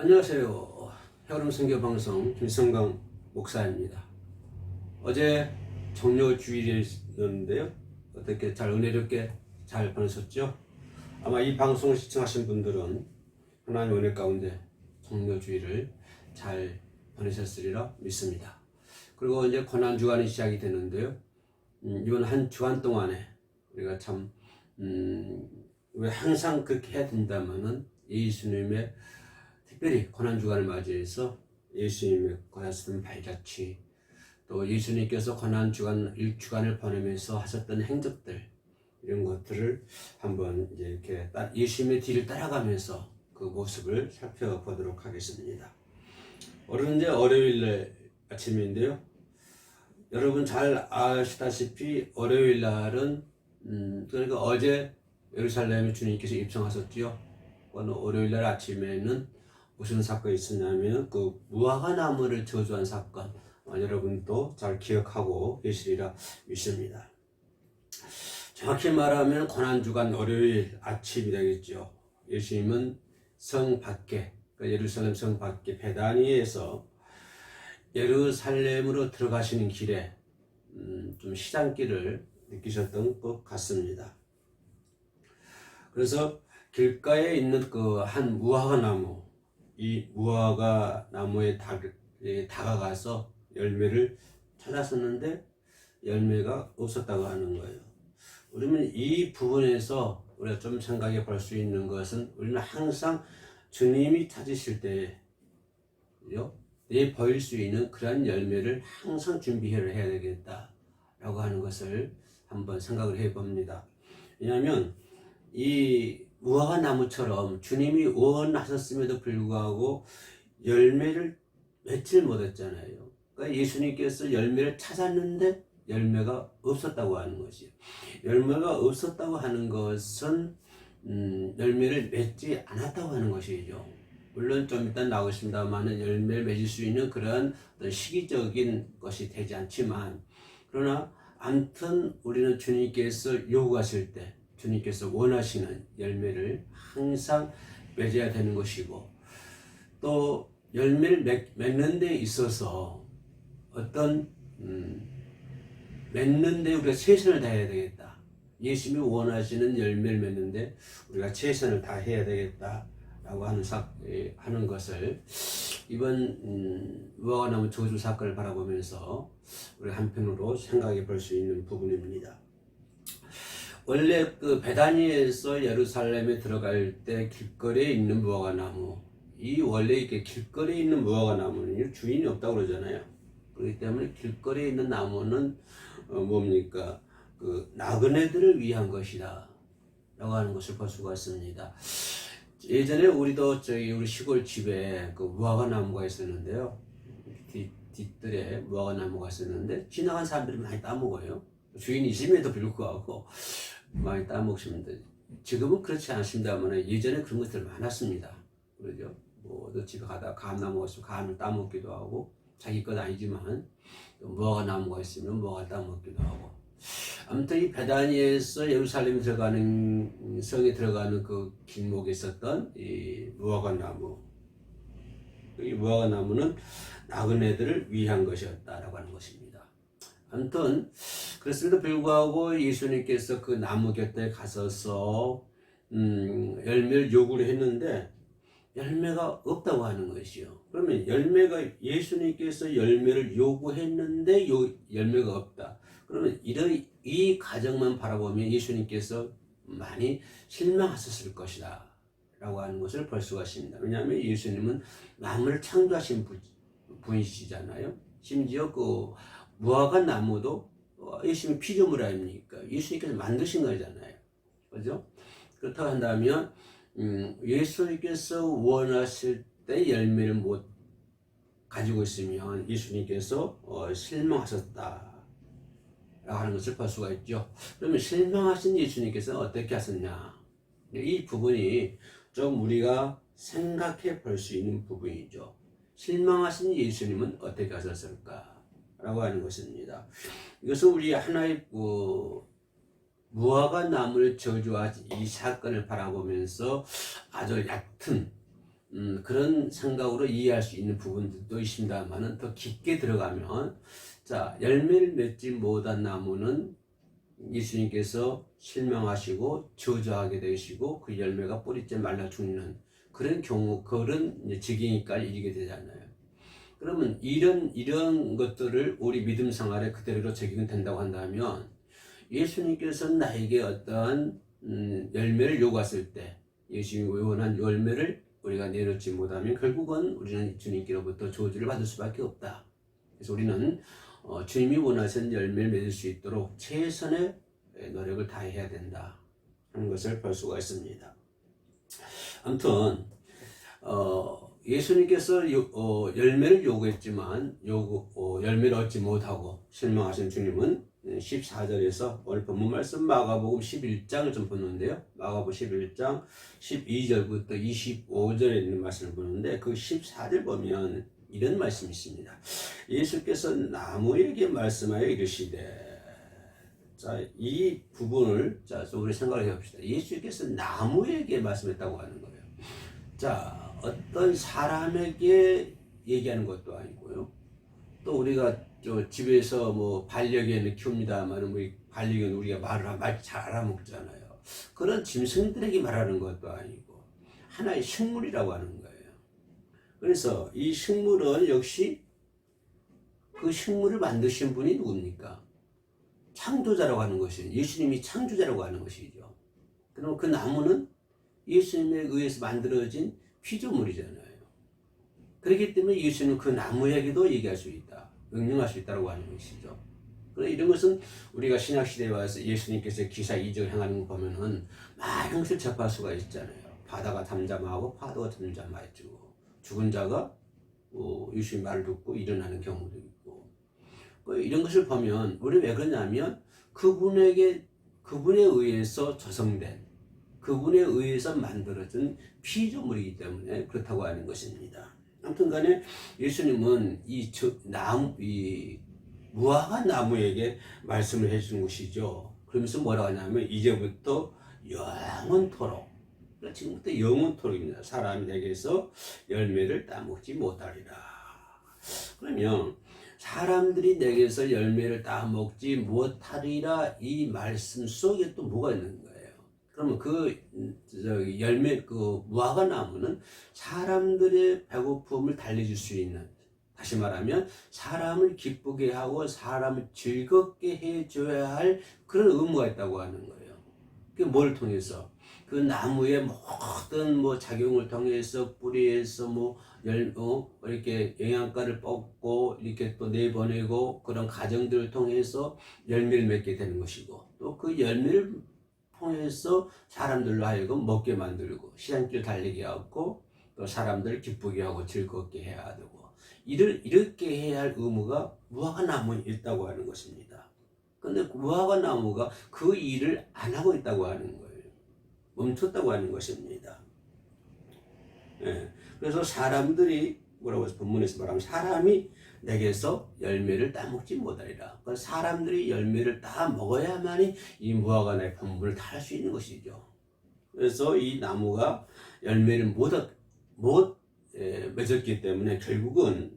안녕하세요. 헤어름 선교방송 김성강 목사입니다. 어제 정묘주일이었는데요. 어떻게 잘 은혜롭게 잘 보내셨죠? 아마 이 방송을 시청하신 분들은 하나님 은혜 가운데 정묘주일을 잘 보내셨으리라 믿습니다. 그리고 이제 고난주간이 시작이 되는데요. 이번 한 주간 동안에 우리가 참 왜 항상 그렇게 해야 된다면은 예수님의 특별히 고난주간을 맞이해서 예수님의 고난스러운 발자취, 또 예수님께서 고난주간 일주간을 보내면서 하셨던 행적들, 이런 것들을 한번 이제 이렇게 예수님의 뒤를 따라가면서 그 모습을 살펴보도록 하겠습니다. 오늘은 이제 월요일 아침인데요. 여러분 잘 아시다시피 월요일 날은 그러니까 어제 예루살렘에 주님께서 입성하셨지요. 오늘 월요일 날 아침에는 무슨 사건이 있었냐면 그 무화과 나무를 저주한 사건, 여러분도 잘 기억하고 계시리라 믿습니다. 정확히 말하면 고난주간 월요일 아침이 되겠죠. 예수님은 성 밖에, 예루살렘 성 밖에 베다니에서 예루살렘으로 들어가시는 길에 좀 시장길을 느끼셨던 것 같습니다. 그래서 길가에 있는 그 한 무화과 나무, 이 무화과 나무에 다가가서 열매를 찾았었는데 열매가 없었다고 하는 거예요. 우리는 이 부분에서 우리가 좀 생각해 볼 수 있는 것은 우리는 항상 주님이 찾으실 때 보일 수 있는 그런 열매를 항상 준비를 해야 되겠다라고 하는 것을 한번 생각을 해 봅니다. 왜냐하면 이 무화과 나무처럼 주님이 원하셨음에도 불구하고 열매를 맺질 못했잖아요. 그러니까 예수님께서 열매를 찾았는데 열매가 없었다고 하는 것이에요. 열매가 없었다고 하는 것은 열매를 맺지 않았다고 하는 것이죠. 물론 좀 이따 나오겠습니다만 열매를 맺을 수 있는 그런 어떤 시기적인 것이 되지 않지만, 그러나 아무튼 우리는 주님께서 요구하실 때 주님께서 원하시는 열매를 항상 맺어야 되는 것이고, 또 열매를 맺는 데 있어서 어떤 맺는 데 우리가 최선을 다해야 되겠다. 예수님이 원하시는 열매를 맺는데 우리가 최선을 다해야 되겠다라고 하는 것을 이번 무화과나무 저주 사건을 바라보면서 우리 한편으로 생각해 볼 수 있는 부분입니다. 원래 그 베다니에서 예루살렘에 들어갈 때 길거리에 있는 무화과나무, 이 원래 이렇게 길거리에 있는 무화과나무는 주인이 없다고 그러잖아요. 그렇기 때문에 길거리에 있는 나무는 뭡니까? 그 나그네들을 위한 것이다 라고 하는 것을 볼 수가 있습니다. 예전에 우리도 우리 시골 집에 그 무화과 나무가 있었는데요. 뒷뜰에 무화과 나무가 있었는데 지나간 사람들이 많이 따먹어요. 주인이 있음에도 불구하고 많이 따먹습니다. 지금은 그렇지 않습니다만 예전에 그런 것들 많았습니다. 그러죠? 뭐 집에 가다가 감나무가 있으면 감을 따먹기도 하고, 자기 것 아니지만 무화과 나무가 있으면 무화과 따먹기도 하고. 아무튼 이 베다니에서 예루살렘에 들어가는 성에 들어가는 그 길목에 있었던 이 무화과 나무, 이 무화과 나무는 나그네들을 위한 것이었다라고 하는 것입니다. 아무튼 그랬음에도 불구하고 예수님께서 그 나무 곁에 가서서 열매를 요구를 했는데 열매가 없다고 하는 것이요. 그러면 예수님께서 열매를 요구했는데 열매가 없다. 그러면 이 과정만 바라보면 예수님께서 많이 실망하셨을 것이다 라고 하는 것을 볼 수가 있습니다. 왜냐하면 예수님은 나무를 창조하신 분이시잖아요. 심지어 그 무화과 나무도 예수님의 피조물 아닙니까? 예수님께서 만드신 거잖아요. 그죠? 그렇다고 한다면 예수님께서 원하실 때 열매를 못 가지고 있으면 예수님께서 실망하셨다 라고 하는 것을 볼 수가 있죠. 그러면 실망하신 예수님께서는 어떻게 하셨냐? 이 부분이 좀 우리가 생각해 볼 수 있는 부분이죠. 실망하신 예수님은 어떻게 하셨을까? 라고 하는 것입니다. 이것은 우리 하나의 무화과 나무를 저주한 이 사건을 바라보면서 아주 얕은 그런 생각으로 이해할 수 있는 부분들도 있습니다만은 더 깊게 들어가면 자 열매를 맺지 못한 나무는 예수님께서 실명하시고 저주하게 되시고 그 열매가 뿌리째 말라 죽는 그런 경우 그런 지경까지 이르게 되잖아요. 그러면 이런 것들을 우리 믿음 생활에 그대로 적용된다고 한다면 예수님께서 나에게 어떠한 열매를 요구했을 때 예수님이 원한 열매를 우리가 내놓지 못하면 결국은 우리는 주님께로부터 저주를 받을 수밖에 없다. 그래서 우리는 주님이 원하시는 열매를 맺을 수 있도록 최선의 노력을 다해야 된다 하는 것을 볼 수가 있습니다. 아무튼 예수님께서 열매를 요구했지만 열매를 얻지 못하고 실망하신 주님은 14절에서 오늘 본문 말씀 마가복음 11장을 좀 보는데요. 마가복음 11장 12절부터 25절에 있는 말씀을 보는데 그 14절 보면 이런 말씀이 있습니다. 예수께서 나무에게 말씀하여 이르시되 자, 이 부분을 좀 우리 생각을 해봅시다. 예수께서 나무에게 말씀했다고 하는 거예요. 자, 어떤 사람에게 얘기하는 것도 아니고요. 또 우리가 집에서 뭐 반려견을 키웁니다만 뭐 반려견 우리가 말 잘 알아먹잖아요. 그런 짐승들에게 말하는 것도 아니고 하나의 식물이라고 하는 거예요. 그래서 이 식물은 역시 그 식물을 만드신 분이 누굽니까? 창조자라고 하는 것이 예수님이 창조자라고 하는 것이죠. 그럼 그 나무는 예수님에 의해서 만들어진 피조물이잖아요. 그렇기 때문에 예수님은 그 나무에게도 얘기할 수 있다. 명령할 수 있다고 하는 것이죠. 그래서 이런 것은 우리가 신약시대에 와서 예수님께서 기사 이적을 행하는 거 보면은 많은 것을 접할 수가 있잖아요. 바다가 잠잠하고 파도가 잠잠해지고 죽은 자가 예수님 말을 듣고 일어나는 경우도 있고 이런 것을 보면 우리 왜 그러냐면 그분에 의해서 조성된 그분에 의해서 만들어진 피조물이기 때문에 그렇다고 하는 것입니다. 아무튼 간에 예수님은 이 무화과 나무에게 말씀을 해주는 것이죠. 그러면서 뭐라고 하냐면 이제부터 영원토록 지금부터 영원토록입니다. 사람이 내게서 열매를 따먹지 못하리라. 그러면 사람들이 내게서 열매를 따먹지 못하리라 이 말씀 속에 또 뭐가 있는 거예요? 그러면 열매, 무화과 나무는 사람들의 배고픔을 달래줄 수 있는, 다시 말하면 사람을 기쁘게 하고 사람을 즐겁게 해줘야 할 그런 의무가 있다고 하는 거예요. 그게 뭘 통해서? 그 나무의 모든 작용을 통해서 뿌리에서 이렇게 영양가를 뽑고 이렇게 또 내보내고 그런 과정들을 통해서 열매를 맺게 되는 것이고 또 그 열매를 통해서 사람들로 하여금 먹게 만들고 시장길 달리게 하고 또 사람들을 기쁘게 하고 즐겁게 해야 되고 이렇게 해야 할 의무가 무화과 나무에 있다고 하는 것입니다. 그런데 무화과 나무가 그 일을 안 하고 있다고 하는 거예요. 멈췄다고 하는 것입니다. 예. 그래서 사람들이 뭐라고 해서 본문에서 말하면 사람이 내게서 열매를 따먹지 못하리라. 사람들이 열매를 따 먹어야만이 이 무화과나무의 본분을 다 할 수 있는 것이죠. 그래서 이 나무가 열매를 못 맺었기 때문에 결국은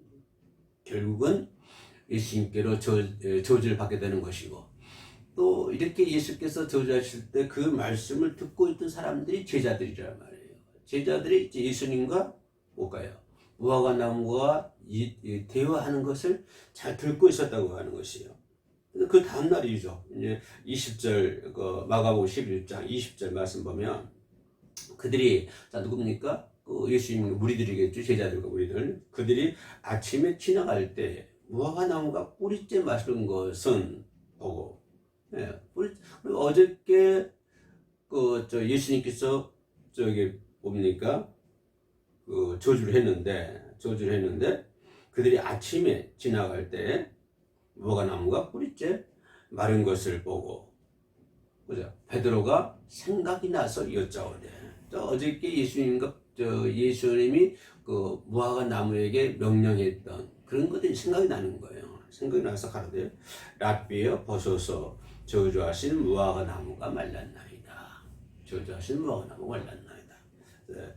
예수님께로 저주를 받게 되는 것이고 또 이렇게 예수께서 저주하실 때 그 말씀을 듣고 있던 사람들이 제자들이란 말이에요. 제자들이 예수님과 뭘까요? 무화과 나무와 대화하는 것을 잘 듣고 있었다고 하는 것이에요. 그 다음 날이죠. 이제 20절 마가복음 11장 20절 말씀 보면 그들이 누굽니까? 예수님 무리들이겠죠. 제자들과 무리들. 그들이 아침에 지나갈 때 무화과 나무가 뿌리째 마른 것은 보고 어저께 예수님께서 뭡니까? 저주를 했는데 그들이 아침에 지나갈 때 무화과 나무가 뿌리째 마른 것을 보고 그죠? 베드로가 생각이 나서 여짜오되 어저께 예수님이 그 무화과 나무에게 명령했던 그런 것들이 생각이 나는 거예요. 생각이 나서 가로되 랍비여 보소서 저주하신 무화과 나무가 말랐나이다. 저주하신 무화과 나무가 말랐나이다. 네.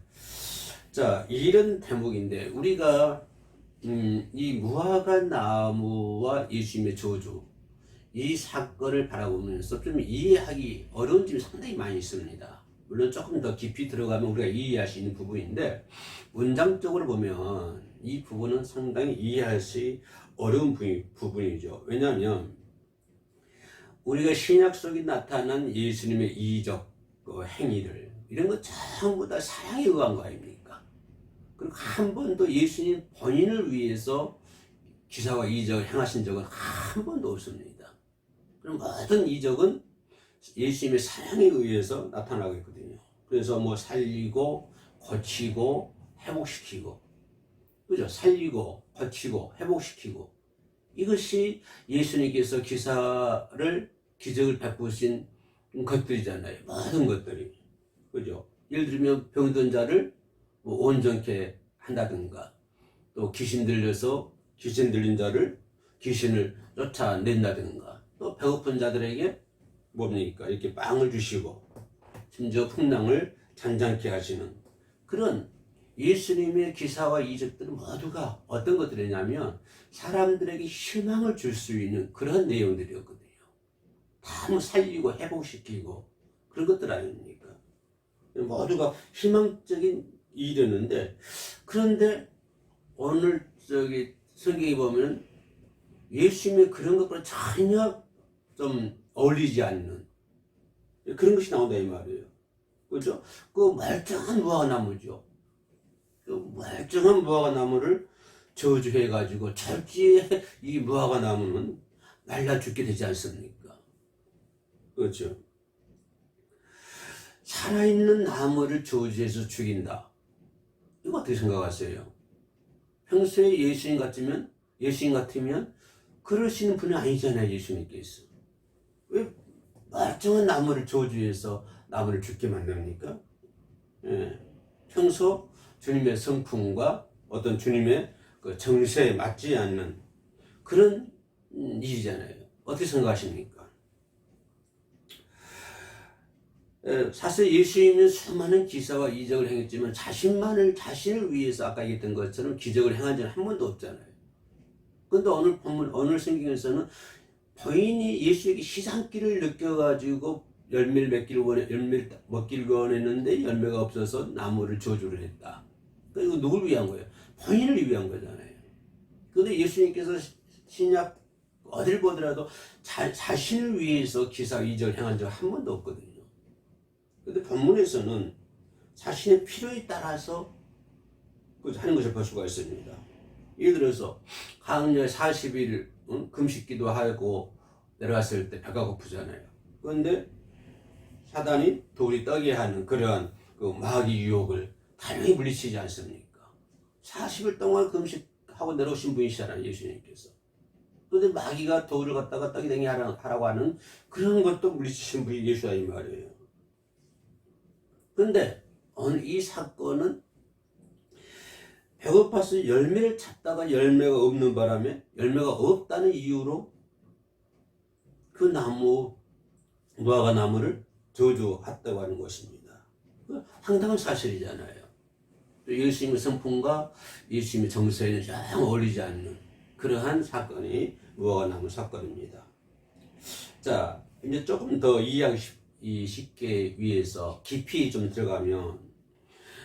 자, 이런 대목인데 우리가 이 무화과 나무와 예수님의 저주 이 사건을 바라보면서 좀 이해하기 어려운 점이 상당히 많이 있습니다. 물론 조금 더 깊이 들어가면 우리가 이해할 수 있는 부분인데 문장적으로 보면 이 부분은 상당히 이해할 수 어려운 부분이죠. 왜냐하면 우리가 신약 속에 나타난 예수님의 이적 행위들 이런 거 전부 다 사랑에 의한 거 아닙니까? 그리고 한 번도 예수님 본인을 위해서 기사와 이적을 행하신 적은 한 번도 없습니다. 그럼 모든 이적은 예수님의 사랑에 의해서 나타나고 있거든요. 그래서 뭐 살리고 고치고 회복시키고, 그죠? 살리고 고치고 회복시키고, 이것이 예수님께서 기적을 베푸신 것들이잖아요. 모든 것들이, 그죠? 예를 들면 병든 자를 뭐 온전케 한다든가, 또 귀신 들린 자를 귀신을 쫓아낸다든가, 또 배고픈 자들에게 뭡니까? 이렇게 빵을 주시고 심지어 풍랑을 잔잔케 하시는 그런 예수님의 기사와 이적들은 모두가 어떤 것들이냐면 사람들에게 희망을 줄 수 있는 그런 내용들이었거든요. 다 살리고 회복시키고 그런 것들 아닙니까? 모두가 희망적인 일이었는데, 그런데 오늘 성경에 보면 예수님의 그런 것과 전혀 좀 어울리지 않는 그런 것이 나온다 이 말이에요. 그렇죠? 그 멀쩡한 무화과나무죠. 그 멀쩡한 무화과나무를 저주해가지고 절지에 이 무화과나무는 말라 죽게 되지 않습니까? 그렇죠? 살아있는 나무를 저주해서 죽인다. 이거 어떻게 생각하세요? 평소에 예수님 같으면 그러시는 분이 아니잖아요. 예수님께서 왜 멀쩡한 나무를 저주해서 나무를 죽게 만듭니까? 예. 평소 주님의 성품과 어떤 주님의 그 정세에 맞지 않는 그런 일이잖아요. 어떻게 생각하십니까? 사실 예수님은 수많은 기사와 이적을 행했지만 자신을 위해서 아까 얘기했던 것처럼 기적을 행한 적은 한 번도 없잖아요. 그런데 오늘 성경에서는 본인이 예수에게 시상기를 느껴가지고 열매를 먹기를 원했는데 열매가 없어서 나무를 저주를 했다. 그러니까 이거 누굴 위한 거예요? 본인을 위한 거잖아요. 그런데 예수님께서 신약 어딜 보더라도 자신을 위해서 기사 이적을 행한 적 한 번도 없거든요. 그런데 본문에서는 자신의 필요에 따라서 하는 것을 볼 수가 있습니다. 예를 들어서 강렬 40일 금식기도 하고 내려왔을 때 배가 고프잖아요. 그런데 사단이 돌이 떠게 하는 그러한 그 마귀 유혹을 단호히 물리치지 않습니까? 40일 동안 금식하고 내려오신 분이시잖아요. 예수님께서. 그런데 마귀가 돌을 갖다가 떡이 되게 하라고 하는 그런 것도 물리치신 분이 예수야 이 말이에요. 그런데 오늘 이 사건은 배고파서 열매를 찾다가 열매가 없는 바람에 열매가 없다는 이유로 그 무화과 나무를 저주했다고 하는 것입니다. 황당한 사실이잖아요. 예수님의 성품과 예수님의 정서에는 영 어울리지 않는 그러한 사건이 무화과 나무 사건입니다. 자, 이제 조금 더 이해하기 쉽게 위해서 깊이 좀 들어가면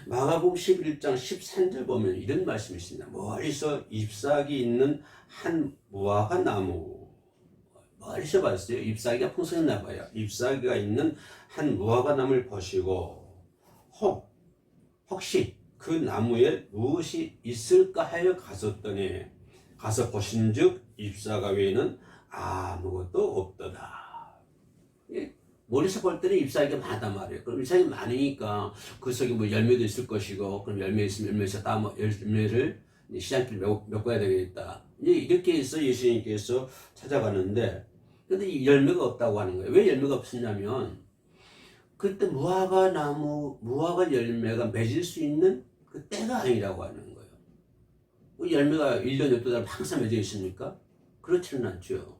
마가복음 11장 13절 보면 이런 말씀이 있습니다. 멀리서 잎사귀 있는 한 무화과 나무, 멀리서 봤어요. 잎사귀가 풍성했나 봐요. 잎사귀가 있는 한 무화과 나무를 보시고 혹시 그 나무에 무엇이 있을까 하여 가서 보신즉 잎사귀 외에는 아무것도 없더라. 멀리서 볼 때는 잎사귀가 많단 말이에요. 그럼 잎사귀가 많으니까 그 속에 뭐 열매도 있을 것이고, 그럼 열매 있으면 열매를 시장길 메꿔야 되겠다. 이렇게 해서 예수님께서 찾아가는데, 근데 이 열매가 없다고 하는 거예요. 왜 열매가 없었냐면, 그때 무화과 열매가 맺을 수 있는 그 때가 아니라고 하는 거예요. 열매가 1년 12달 항상 맺어 있습니까? 그렇지는 않죠.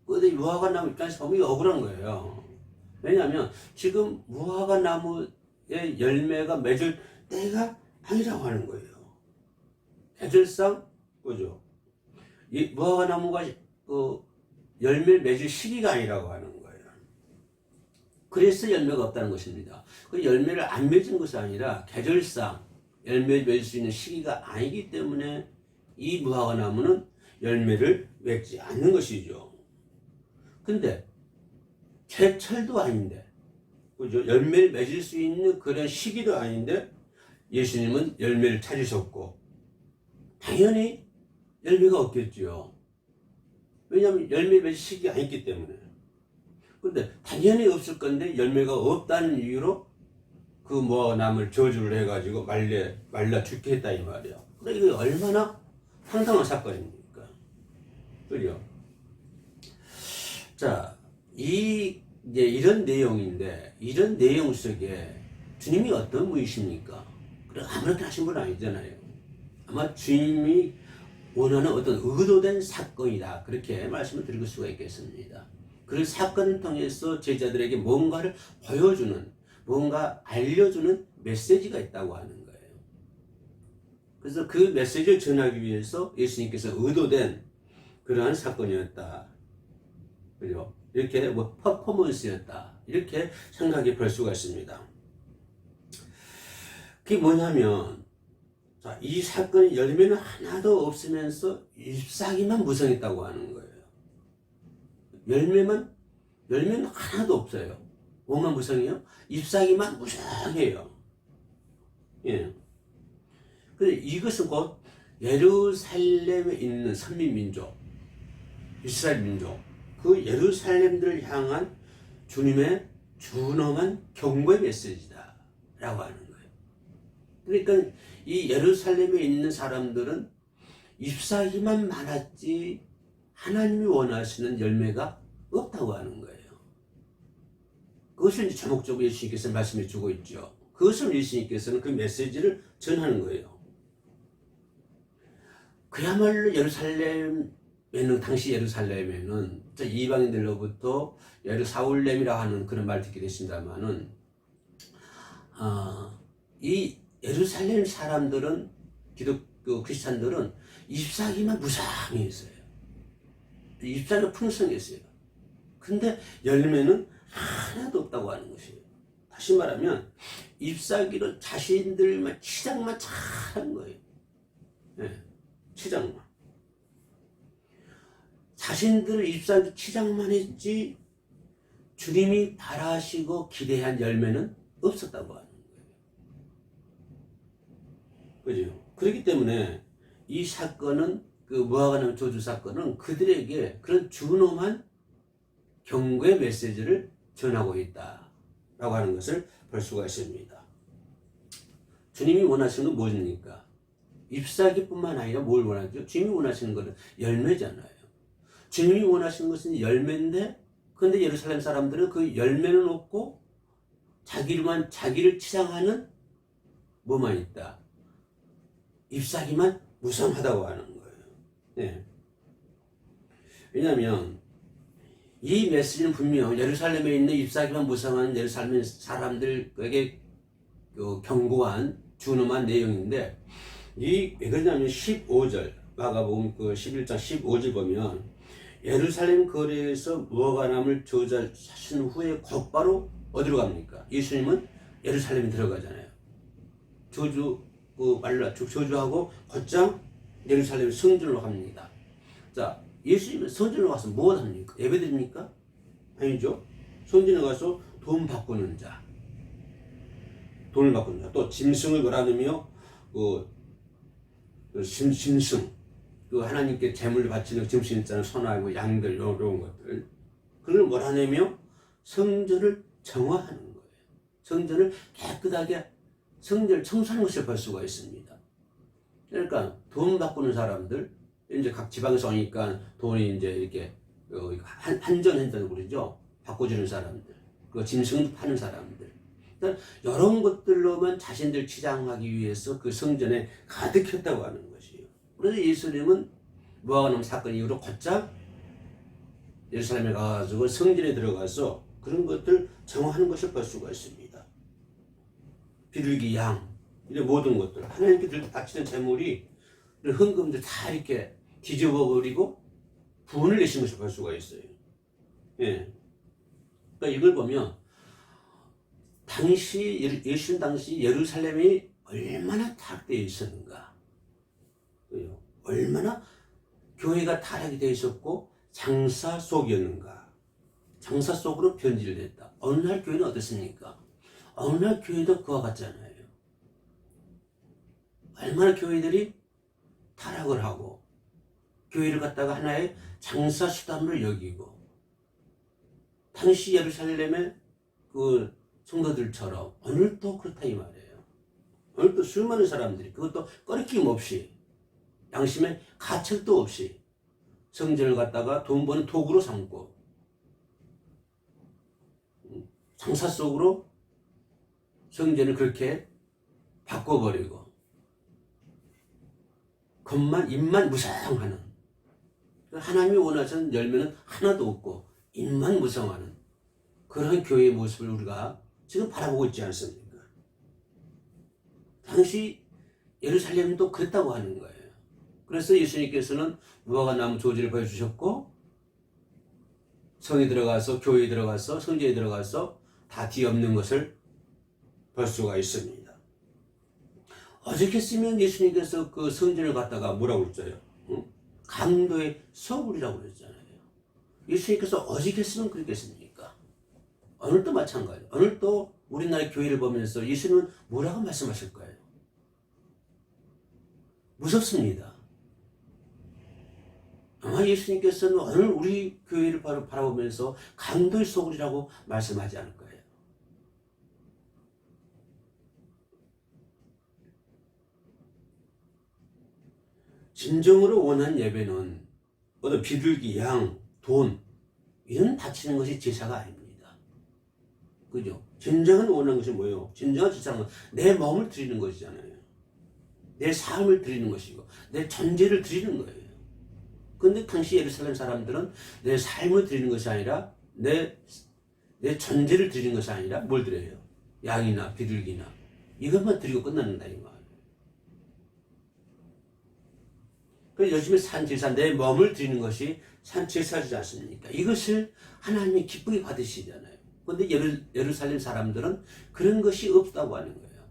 그런데 무화과 나무 입장에서 보면 억울한 거예요. 왜냐하면 지금 무화과 나무의 열매가 맺을 때가 아니라고 하는 거예요. 계절상, 그죠? 이 무화과나무가 열매를 맺을 시기가 아니라고 하는 거예요. 그래서 열매가 없다는 것입니다. 그 열매를 안 맺은 것이 아니라 계절상 열매를 맺을 수 있는 시기가 아니기 때문에 이 무화과나무는 열매를 맺지 않는 것이죠. 근데 제철도 아닌데, 그죠? 열매를 맺을 수 있는 그런 시기도 아닌데 예수님은 열매를 찾으셨고 당연히 열매가 없겠죠. 왜냐하면 열매 맺을 시기가 아니기 때문에. 근데 당연히 없을 건데 열매가 없다는 이유로 그 무화과나무를 저주를 해가지고 말라 죽게 했다 이 말이야. 그러니까 이게 얼마나 황당한 사건입니까? 그죠? 자, 이제 이런 내용인데 이런 내용 속에 주님이 어떤 분이십니까? 그래 아무렇게 하신 분은 아니잖아요. 아마 주님이 원하는 어떤 의도된 사건이다. 그렇게 말씀을 드릴 수가 있겠습니다. 그 사건을 통해서 제자들에게 뭔가를 보여주는, 뭔가 알려주는 메시지가 있다고 하는 거예요. 그래서 그 메시지를 전하기 위해서 예수님께서 의도된 그러한 사건이었다. 그죠? 이렇게 퍼포먼스였다. 이렇게 생각해 볼 수가 있습니다. 그게 뭐냐면, 자, 이 사건의 열매는 하나도 없으면서 잎사귀만 무성했다고 하는 거예요. 열매는 하나도 없어요. 뭐만 무성해요? 잎사귀만 무성해요. 예. 근데 이것은 곧 예루살렘에 있는 선민민족, 이스라엘 민족, 그 예루살렘들을 향한 주님의 준엄한 경고의 메시지다. 라고 하는 거예요. 그러니까 이 예루살렘에 있는 사람들은 잎사귀만 많았지 하나님이 원하시는 열매가 없다고 하는 거예요. 그것을 이제 제목적으로 예수님께서 말씀해 주고 있죠. 그것을 예수님께서는 그 메시지를 전하는 거예요. 그야말로 예루살렘에는, 당시 예루살렘에는 이방인들로부터 사울렘이라 하는 그런 말을 듣게 되신다면은, 이 예루살렘 사람들은, 크리스찬들은 잎사귀만 무성했어요. 잎사귀가 풍성했어요. 근데 열매는 하나도 없다고 하는 것이에요. 다시 말하면 잎사귀로 자신들만 치장만 잘한 거예요. 네, 치장만. 자신들 잎사귀 치장만 했지 주님이 바라시고 기대한 열매는 없었다고 하는 거예요. 그죠? 그렇기 때문에 이 사건은, 그 무화과나무 저주 사건은 그들에게 그런 준엄한 경고의 메시지를 전하고 있다라고 하는 것을 볼 수가 있습니다. 주님이 원하시는 건 무엇입니까? 잎사귀뿐만 아니라 뭘 원하죠? 주님이 원하시는 것은 열매잖아요. 주님이 원하시는 것은 열매인데, 근데 예루살렘 사람들은 그 열매는 없고 자기를 치장하는 뭐만 있다? 잎사귀만 무성하다고 하는 거예요. 네. 왜냐하면 이 메시지는 분명 예루살렘에 있는 잎사귀만 무성한 예루살렘 사람들에게 경고한 준엄한 내용인데, 왜 그러냐면 15절, 마가복음 11장 15절 보면 예루살렘 거리에서 무화과나무를 저주하신 후에 곧바로 어디로 갑니까? 예수님은 예루살렘에 들어가잖아요. 저주하고 곧장 예루살렘 성전으로 갑니다. 자, 예수님은 성전으로 가서 뭐 합니까? 예배드립니까? 아니죠. 성전에 가서 돈 바꾸는 자, 돈을 바꾸는 자, 또 짐승을 몰아넣으며 짐승, 하나님께 제물을 바치는 짐승 있잖아요. 소나 양들 이런 것들, 그걸 몰아내며 성전을 정화하는 거예요. 성전을 깨끗하게 성전을 청소하는 것을 볼 수가 있습니다. 그러니까 돈 바꾸는 사람들, 이제 각 지방에서 오니까 돈이 이제 이렇게 한전한다고 그러죠. 바꿔주는 사람들, 그 짐승 파는 사람들, 그러니까 이런 것들로만 자신들 치장하기 위해서 그 성전에 가득했다고 하는 것이에요. 그래서 예수님은 무화과나무 사건 이후로 곧장 예루살렘에 가가지고 성전에 들어가서 그런 것들 정화하는 것을 볼 수가 있습니다. 비둘기 양, 이런 모든 것들 하나님께 바치는 재물이 헌금들 다 이렇게 뒤집어버리고 분을 내신 것을 볼 수가 있어요. 예. 그러니까 이걸 보면 당시 예수님 당시 예루살렘이 얼마나 타락되어 있었는가, 얼마나 교회가 타락이 되어 있었고 장사 속이었는가. 장사 속으로 변질을 했다. 어느 날 교회는 어떻습니까? 어느 날 교회도 그와 같잖아요. 얼마나 교회들이 타락을 하고 교회를 갖다가 하나의 장사 수단으로 여기고, 당시 예루살렘의 그 성도들처럼 오늘도 그렇다 이 말이에요. 오늘도 수많은 사람들이 그것도 꺼리낌 없이 양심의 가책도 없이 성전을 갖다가 돈 버는 도구로 삼고 장사 속으로 성전을 그렇게 바꿔버리고 입만 무성하는, 하나님이 원하시는 열매는 하나도 없고 입만 무성하는 그런 교회의 모습을 우리가 지금 바라보고 있지 않습니까? 당시 예루살렘도 그랬다고 하는 거예요. 그래서 예수님께서는 무화과 나무 조지를 보여주셨고, 성에 들어가서 교회에 들어가서 성전에 들어가서 다 뒤엎는 것을 볼 수가 있습니다. 어저께쓰면 예수님께서 그 성전을 갖다가 뭐라고 그랬어요? 강도의 소굴이라고 그랬잖아요. 예수님께서 어저께쓰면 그랬겠습니까? 오늘도 마찬가지. 오늘도 우리나라 교회를 보면서 예수님은 뭐라고 말씀하실 거예요? 무섭습니다. 아마 예수님께서는 오늘 우리 교회를 바라보면서 강도의 소굴이라고 말씀하지 않을 거예요. 진정으로 원하는 예배는 어떤 비둘기, 양, 돈 이런 바치는 것이 제사가 아닙니다. 그죠? 진정한 원하는 것이 뭐예요? 진정한 제사는 내 마음을 드리는 것이잖아요. 내 삶을 드리는 것이고 내 전제를 드리는 거예요. 그런데 당시 예루살렘 사람들은 내 삶을 드리는 것이 아니라 내 전제를 드리는 것이 아니라 뭘 드려요? 양이나 비둘기나 이것만 드리고 끝났는다 이 말. 그래서 요즘에 산제사, 내 몸을 드리는 것이 산제사지 않습니까? 이것을 하나님이 기쁘게 받으시잖아요. 그런데 예루살렘 사람들은 그런 것이 없다고 하는 거예요.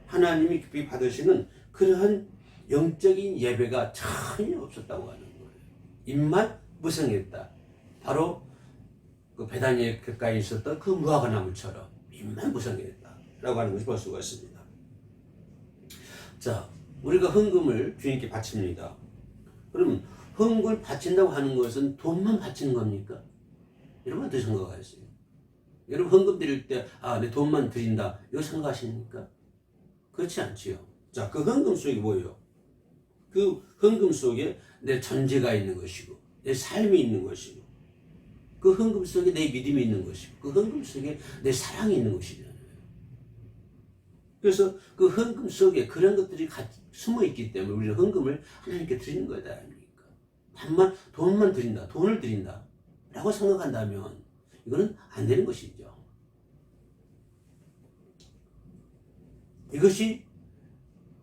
하나님이 기쁘게 받으시는 그러한 영적인 예배가 전혀 없었다고 하는 거예요. 입만 무성했다. 바로 그 베다니에 가까이 있었던 그 무화과 나무처럼 입만 무성했다. 라고 하는 것을 볼 수가 있습니다. 자, 우리가 헌금을 주님께 바칩니다. 그럼 헌금을 바친다고 하는 것은 돈만 바치는 겁니까? 여러분 어떻게 생각하세요? 여러분 헌금 드릴 때 내 돈만 드린다 이거 생각하십니까? 그렇지 않지요. 자, 그 헌금 속에 뭐예요? 그 헌금 속에 내 전제가 있는 것이고 내 삶이 있는 것이고 그 헌금 속에 내 믿음이 있는 것이고 그 헌금 속에 내 사랑이 있는 것이잖아요. 그래서 그 헌금 속에 그런 것들이 숨어 있기 때문에 우리는 헌금을 하나님께 드리는 거다 아닙니까? 단만 돈만 드린다, 돈을 드린다 라고 생각한다면 이거는 안 되는 것이죠. 이것이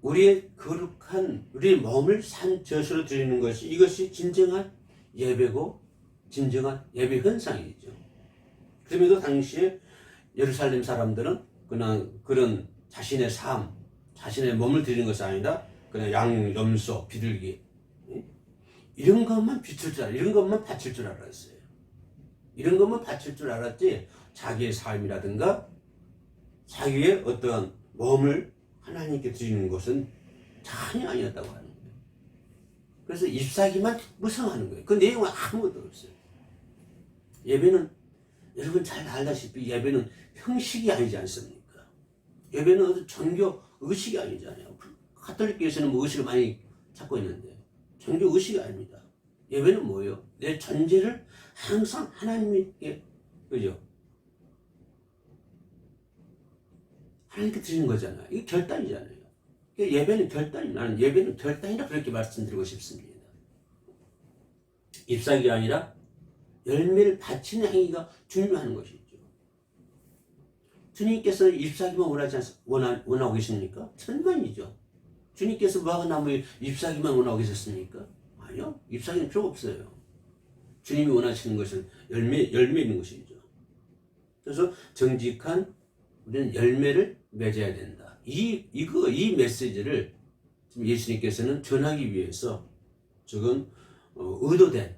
우리의 거룩한 우리의 몸을 산저수로 드리는 것이, 이것이 진정한 예배고 진정한 예배 현상이죠. 그럼에도 당시에 예루살렘 사람들은 그런 자신의 삶, 자신의 몸을 드리는 것이 아니라 그냥 양, 염소, 비둘기 이런 것만 비출 줄 이런 것만 바칠 줄 알았어요. 이런 것만 바칠 줄 알았지 자기의 삶이라든가 자기의 어떠한 몸을 하나님께 드리는 것은 전혀 아니었다고 하는 거예요. 그래서 잎사귀만 무성하는 거예요. 그 내용은 아무것도 없어요. 예배는 여러분 잘 알다시피 예배는 형식이 아니지 않습니까? 예배는 어떤 종교 의식이 아니잖아요. 가톨릭교에서는 뭐 의식을 많이 찾고 있는데 종교 의식이 아닙니다. 예배는 뭐예요? 내 전제를 항상 하나님께, 그죠? 하나님께 드리는 거잖아요. 이게 결단이잖아요. 그러니까 예배는 결단이, 나는 예배는 결단이라 그렇게 말씀드리고 싶습니다. 잎사귀가 아니라 열매를 바치는 행위가 중요한 것이죠. 주님께서 잎사귀만 원하고 계십니까? 천만이죠. 주님께서 무화과나무에 잎사귀만 원하고 계셨습니까? 아니요. 잎사귀는 필요 없어요. 주님이 원하시는 것은 열매 있는 것이죠. 그래서 정직한 우리는 열매를 맺어야 된다. 이 메시지를 지금 예수님께서는 전하기 위해서 지금 의도된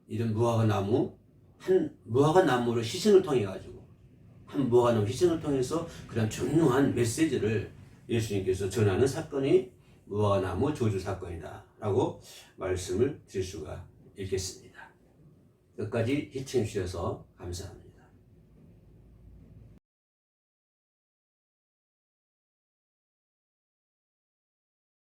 이런 무화과나무를 희생을 통해 가지고 한 무화과나무 희생을 통해서 그런 중요한 메시지를 예수님께서 전하는 사건이 무화과나무 저주 사건이다 라고 말씀을 드릴 수가 있겠습니다. 끝까지 시청해 주셔서 감사합니다.